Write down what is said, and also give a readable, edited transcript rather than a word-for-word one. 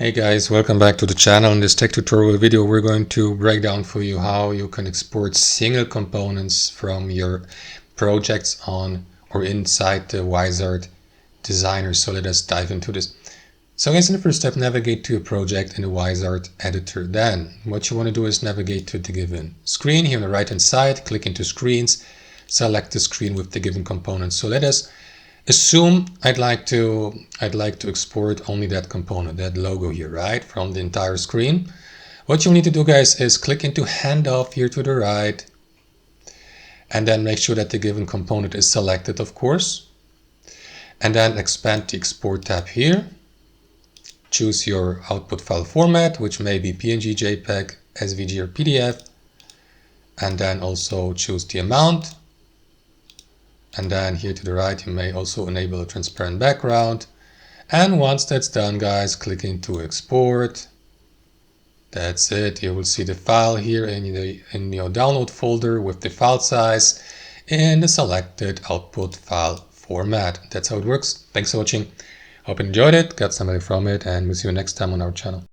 Hey guys, welcome back to the channel. In this tech tutorial video we're going to break down for you how you can export single components from your projects on or inside the Uizard designer. So let us dive into this. So guys, in the first step, navigate to your project in the Uizard editor. Then what you want to do is navigate to the given screen. Here on the right hand side, click into screens, select the screen with the given components. So let us assume I'd like to export only that component, that logo here, right, from the entire screen. What you need to do, guys, is click into handoff here to the right, and then make sure that the given component is selected, of course, and then expand the export tab here. Choose your output file format, which may be PNG, JPEG, SVG, or PDF, and then also choose the amount. And then here to the right, you may also enable a transparent background. And once that's done, guys, click into export. That's it. You will see the file here in your download folder with the file size in the selected output file format. That's how it works. Thanks for watching. Hope you enjoyed it, got something from it, and we'll see you next time on our channel.